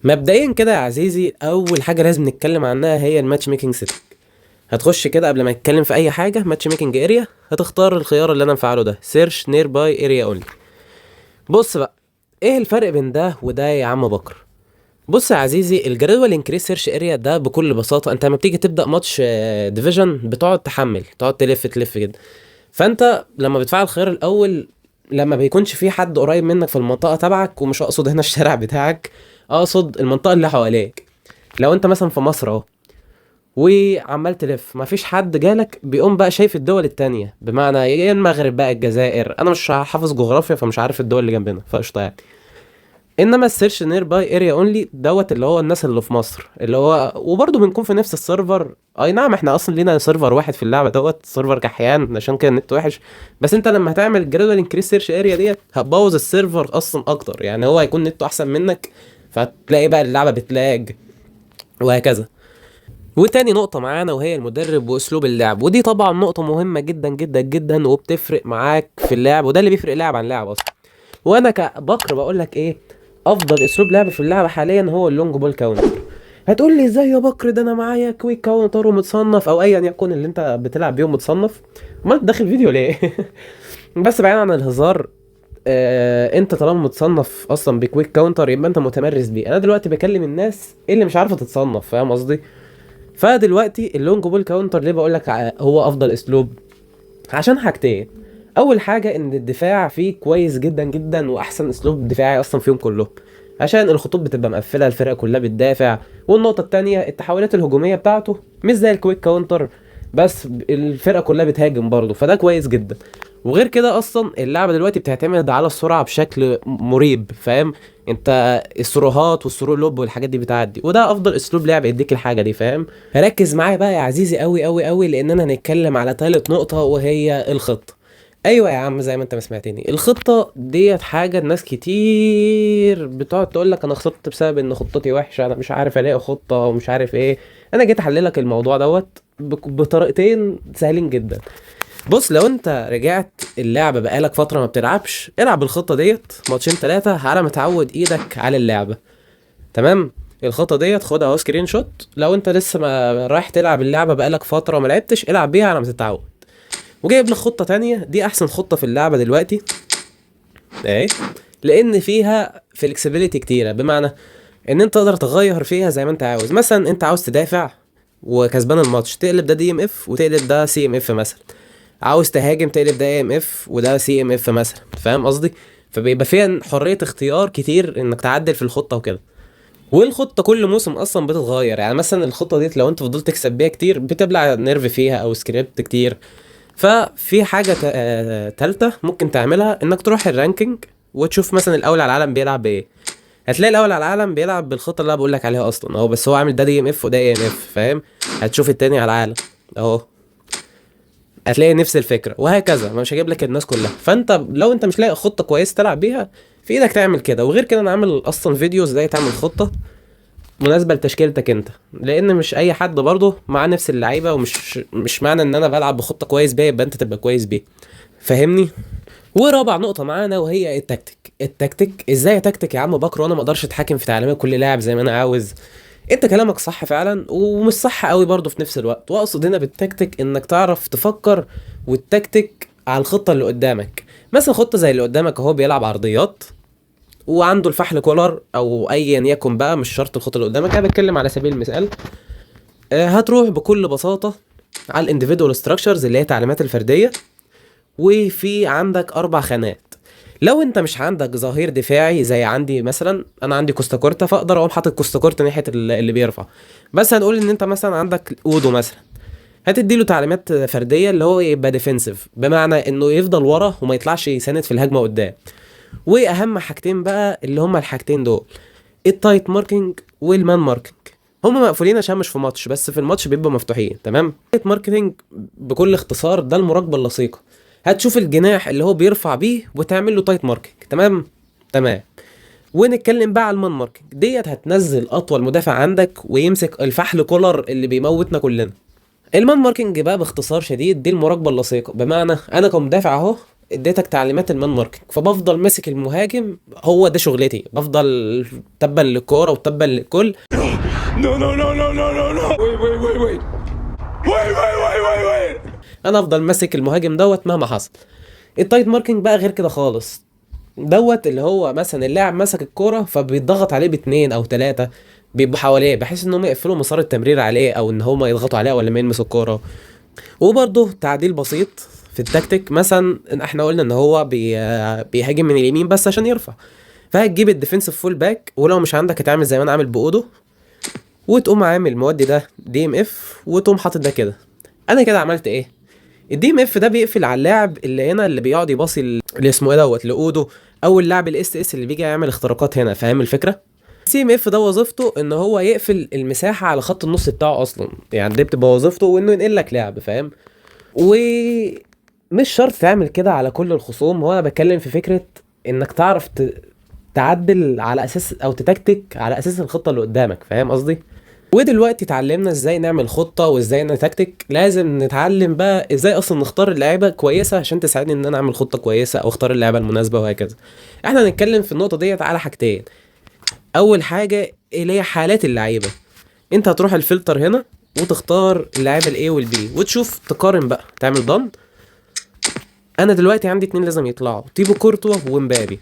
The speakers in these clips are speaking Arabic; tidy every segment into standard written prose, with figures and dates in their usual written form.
مبدئيا كده يا عزيزي، اول حاجه لازم نتكلم عنها هي الماتش ميكنج سيتنج. هتخش كده قبل ما نتكلم في اي حاجه ماتش ميكنج اريا، هتختار الخيار اللي انا مفعله ده، سيرش نير باي اريا اونلي. بص بقى، ايه الفرق بين ده وده يا عم بكر؟ بص يا عزيزي، الجدول انكريس سيرش اريا ده بكل بساطه انت لما بتيجي تبدا ماتش ديفيجن بتقعد تحمل، تقعد تلف تلف كده. فانت لما بتفعل الخيار الاول، لما بيكونش في حد قريب منك في المنطقه تبعك، ومش اقصد هنا الشارع بتاعك، اقصد المنطقه اللي حواليك. لو انت مثلا في مصر اهو وعمال تلف مفيش حد جالك، بيقوم بقى شايف الدول التانية، بمعنى ايه، المغرب بقى، الجزائر. انا مش حافظ جغرافيا فمش عارف الدول اللي جنبنا فقشطه يعني. انما السيرش نير باي اريا اونلي دوت اللي هو الناس اللي في مصر، اللي هو وبرضه بنكون في نفس السيرفر. اي نعم، احنا اصلا لينا سيرفر واحد في اللعبه دوت، سيرفر كحيان، عشان كده النت وحش. بس انت لما هتعمل جرادوال انكريس سيرش اريا ديت هتبوظ السيرفر اصلا اكتر، يعني هو هيكون نته احسن منك، فتلاقي بقى اللعبه بتلاج وهكذا. وتاني نقطة معانا وهي المدرب وأسلوب اللعب، ودي طبعا نقطة مهمة جدا جدا جدا وبتفرق معاك في اللعب، وده اللي بيفرق لاعب عن لاعب أصلا. وأنا كبكر بقول لك إيه، أفضل أسلوب لعب في اللعبة حاليا هو اللونج بول كاونتر. هتقول لي ازاي يا بكر، ده أنا معايا كويك كاونتر ومتصنف أو أيا يكن اللي أنت بتلعب بيهم متصنف، ما أنت داخل فيديو ليه؟ بس بعيدا عن الهزار، انت طالما متصنف اصلا بكويك كاونتر يبقى انت متمرس بيه. انا دلوقتي بكلم الناس اللي مش عارفه تتصنف، فاهم قصدي؟ فدلوقتي اللونج بول كاونتر ليه بقول لك هو افضل اسلوب؟ عشان حاجتين. اول حاجه ان الدفاع فيه كويس جدا جدا، واحسن اسلوب دفاعي اصلا فيهم كلهم، عشان الخطوط بتبقى مقفله، الفرقه كلها بتدافع. والنقطه التانية، التحولات الهجوميه بتاعته مش زي الكويك كاونتر، بس الفرقه كلها بتهاجم برضه، فده كويس جدا. وغير كده اصلا اللعبه دلوقتي بتعتمد على السرعه بشكل مريب، فاهم؟ انت السروهات والسرو لوب والحاجات دي بتعدي، وده افضل اسلوب لعب يديك الحاجه دي، فاهم؟ ركز معايا بقى يا عزيزي قوي قوي قوي، لاننا هنتكلم على ثالث نقطه وهي الخطه. ايوه يا عم، زي ما انت ما سمعتني، الخطه ديت حاجه الناس كتير بتقعد تقول لك انا خسرت بسبب ان خطتي وحشه، انا مش عارف الاقي خطه ومش عارف ايه. انا جيت احللك الموضوع دوت بطريقتين سهلين جدا. بص، لو انت رجعت اللعبه بقالك فتره ما بتلعبش، العب الخطه ديت ماتشين ثلاثه على ما تعود ايدك على اللعبه. تمام؟ الخطه ديت خدها اهو سكرين شوت، لو انت لسه ما رايح تلعب اللعبه بقالك فتره وما لعبتش، العب بيها على ما تتعود. وجايب لك خطه تانية، دي احسن خطه في اللعبه دلوقتي اهي، لان فيها فلكسبيليتي كتيره، بمعنى ان انت تقدر تغير فيها زي ما انت عاوز. مثلا انت عاوز تدافع وكسبان الماتش، تقلب ده دي ام اف وتقلب ده سي ام اف مثلا. عاوز تهاجم، تقلب ده اي ام اف وده سي ام اف مثلا، فاهم قصدي؟ فبيبقى فيها حريه اختيار كتير انك تعدل في الخطه وكده. والخطه كل موسم اصلا بتتغير، يعني مثلا الخطه ديت لو انت فضلت تكسب بيها كتير بتبلع نيرف فيها او سكريبت كتير. ففي حاجه تالته ممكن تعملها، انك تروح الرانكينج وتشوف مثلا الاول على العالم بيلعب بايه. هتلاقي الاول على العالم بيلعب بالخطه اللي انا بقول لك عليها اصلا اهو، بس هو عامل ده دي ام اف وده اي ام اف، فاهم؟ هتشوف التاني على العالم اهو، هتلاقي نفس الفكره، وهكذا. مش هجيب لك الناس كلها. فانت لو انت مش لاقي خطه كويس تلعب بيها، في ايدك تعمل كده. وغير كده انا عامل اصلا فيديو ازاي تعمل خطه مناسبه لتشكيلتك انت، لان مش اي حد برضه مع نفس اللعيبه، ومش معنى ان انا بلعب بخطه كويس بيها يبقى انت تبقى كويس بيها، فاهمني؟ ورابع نقطه معانا وهي التكتيك. التكتيك ازاي تكتيك يا عم بكر وانا ما اقدرش اتحكم في تعليمات كل لاعب زي ما انا عاوز؟ انت كلامك صح فعلا، ومش صح قوي برضه في نفس الوقت. واقصد هنا بالتكتيك انك تعرف تفكر والتكتيك على الخطه اللي قدامك. مثلا خطه زي اللي قدامك اهو بيلعب عرضيات وعنده الفحل كولر او ايا يكن بقى، مش شرط الخطه اللي قدامك، انا بتكلم على سبيل المثال. هتروح بكل بساطه على الانديفيدوال ستراكشرز اللي هي تعليمات الفرديه، وفي عندك 4 خانات. لو انت مش عندك ظهير دفاعي زي عندي مثلا، انا عندي كوستا كورتا، فاقدر اقوم حاطط كوستا كورتا ناحيه اللي بيرفع. بس هنقول ان انت مثلا عندك اودو مثلا، هتدي له تعليمات فرديه اللي هو يبقى ديفنسيف، بمعنى انه يفضل ورا وما يطلعش يساند في الهجمه قدام. واهم حاجتين بقى اللي هما الحاجتين دول، التايت ماركينج والمان ماركينج. هما مقفولين عشان مش في ماتش، بس في الماتش بيبقوا مفتوحين. تمام؟ التايت ماركينج بكل اختصار ده المراقبه اللصيقه. هتشوف الجناح اللي هو بيرفع بيه وتعمل له تايت ماركينج. تمام؟ تمام. ونتكلم بقى على المان ماركينج ديت، هتنزل اطول مدافع عندك ويمسك الفحل كولر اللي بيموتنا كلنا. المان ماركينج بقى باختصار شديد دي المراقبه اللصيقه، بمعنى انا كمدافع اهو، اديتك تعليمات المان ماركينج، فبفضل ماسك المهاجم، هو ده شغلتي، بفضل تبا للكوره وتبا للكل. No, no, no, no, no, no, no. Wait, wait, wait, wait. Wait, wait, wait, wait, wait. انا افضل ماسك المهاجم مهما حصل. التايت ماركينج بقى غير كده خالص، اللي هو مثلا اللاعب مسك الكوره فبيتضغط عليه باتنين او تلاتة بيبقوا حواليه، بحيث ان هم يقفلوا مسار التمرير عليه او ان هم يضغطوا عليه ولا ما يلمسوا الكوره. وبرضه تعديل بسيط في التكتيك، مثلا احنا قلنا ان هو بيهاجم من اليمين بس عشان يرفع، فهتجيب الديفنسيف فول باك، ولو مش عندك هتعمل زي ما انا عامل باودو، وتقوم عامل المودي ده دي ام اف، وتقوم حاطط ده كده. انا كده عملت ايه؟ الدي ام اف ده بيقفل على اللاعب اللي هنا اللي بيقعد يباصي اللي اسمه ايه لاودو، او اللاعب الاس اس اللي بيجي يعمل اختراقات هنا، فاهم الفكره؟ السي ام اف ده وظيفته ان هو يقفل المساحه على خط النص بتاعه اصلا، يعني دي بتبقى وظيفته، وانه ينقل لك لعب، فاهم؟ ومش شرط تعمل كده على كل الخصوم، هو انا بتكلم في فكره انك تعرف تعدل على اساس او تتكتك على اساس الخطه اللي قدامك، فاهم قصدي؟ ودلوقتي اتعلمنا ازاي نعمل خطه وازاي نتكتك، لازم نتعلم بقى ازاي اصلا نختار اللعيبه كويسه عشان تساعدني ان انا اعمل خطه كويسه او اختار اللعيبه المناسبه وهكذا. احنا هنتكلم في النقطه ديت على حاجتين. اول حاجه اللي هي حالات اللعيبه، انت هتروح الفلتر هنا وتختار اللعيبه الاي والبي، وتشوف تقارن بقى، تعمل ضم. انا دلوقتي عندي اتنين لازم يطلعوا، تيبو كورتوا ومبابي.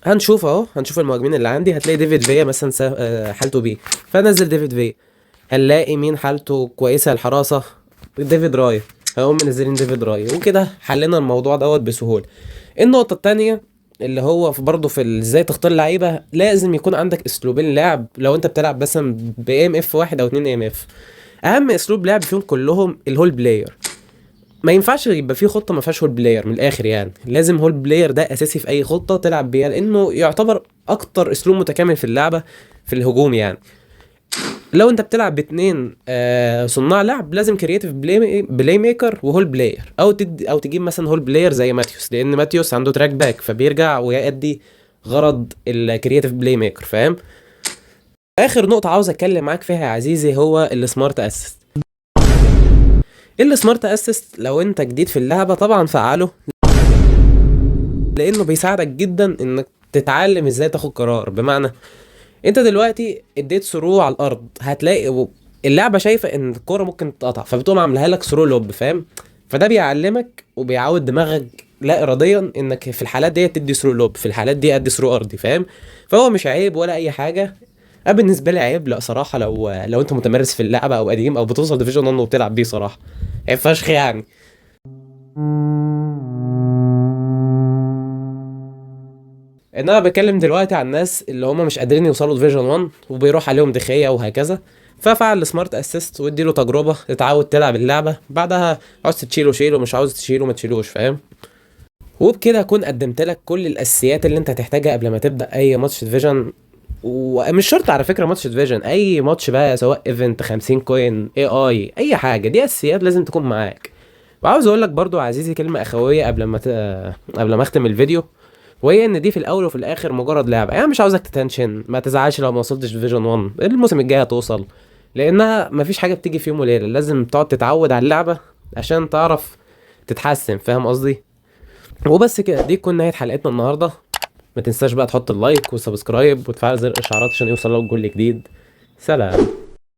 هنشوف المهاجمين اللي عندي، هتلاقي ديفيد فيا مثلا حالته بي، فنزل ديفيد فيا. هنلاقي مين حالته كويسه الحراسه، ديفيد راي، هقوم منزلين ديفيد راي، وكده حلينا الموضوع دوت بسهوله. النقطه التانية اللي هو برضه في ازاي تختار لعيبه، لازم يكون عندك اسلوبين لعب لو انت بتلعب مثلا بام اف واحد او اتنين ام اف. اهم اسلوب لعب فيهم كلهم الهول بلاير، ما ينفعش يبقى في خطه ما فيهاش هول بلاير، من الاخر يعني لازم هول بلاير ده اساسي في اي خطه تلعب بيها، لانه يعتبر اكتر اسلوب متكامل في اللعبه في الهجوم يعني. لو انت بتلعب باتنين صناع لعب، لازم كرياتيف بلاي ميكر وهول بلاير، او تجيب مثلا هول بلاير زي ماتيوس، لان ماتيوس عنده تراك باك فبيرجع ويأدي غرض الكرياتيف بلاي ميكر، فاهم؟ اخر نقطه عاوز اتكلم معاك فيها يا عزيزي هو السمارت اسيست. السمارت اسيست لو انت جديد في اللعبه طبعا فعله، لانه بيساعدك جدا انك تتعلم ازاي تاخد قرار. بمعنى انت دلوقتي اديت ثرو على الارض، هتلاقي اللعبه شايفه ان الكوره ممكن تتقطع، فبتقوم عاملها لك ثرو لوب، فاهم؟ فده بيعلمك وبيعود دماغك لا اراديا انك في الحالات دي تدي ثرو لوب، في الحالات دي ادي ثرو ارضي، فاهم؟ فهو مش عيب ولا اي حاجه. بالنسبه لي عيب، لا صراحه، لو انت متمرس في اللعبه او قديم او بتوصل ديفيجن 1 وبتلعب بيه، صراحه عيب فشخ يعني. انما بكلم دلوقتي عن الناس اللي هم مش قادرين يوصلوا ديفيجن 1 وبيروح عليهم دخيه وهكذا، ففعل السمارت اسيست وادي له تجربه تتعود تلعب اللعبه، بعدها عاوز تشيله شيله، مش عاوز تشيله ما تشيلوش، فاهم؟ وبكده اكون قدمت لك كل الاساسيات اللي انت هتحتاجها قبل ما تبدا اي ماتش ديفيجن. ومش شرط على فكره ماتش ديفيجن، اي ماتش بقى، سواء ايفنت 50 كوين اي حاجه، دي اساسيات لازم تكون معاك. وعاوز اقول لك برضو يا عزيزي كلمه اخويه قبل ما اختم الفيديو، وهي ان دي في الاول وفي الاخر مجرد لعبه، يعني مش عاوزك تتنشن، ما تزعلش لو ما وصلتش ديفيجن 1، الموسم الجاي هتوصل، لانها مفيش حاجه بتيجي في يوم وليله، لازم تقعد تتعود على اللعبه عشان تعرف تتحسن، فاهم قصدي؟ وبس كده، دي تكون نهايه حلقتنا النهارده. ما تنساش بقى تحط اللايك والسبسكرايب وتفعل زر الاشعارات عشان يوصل لك كل جديد. سلام.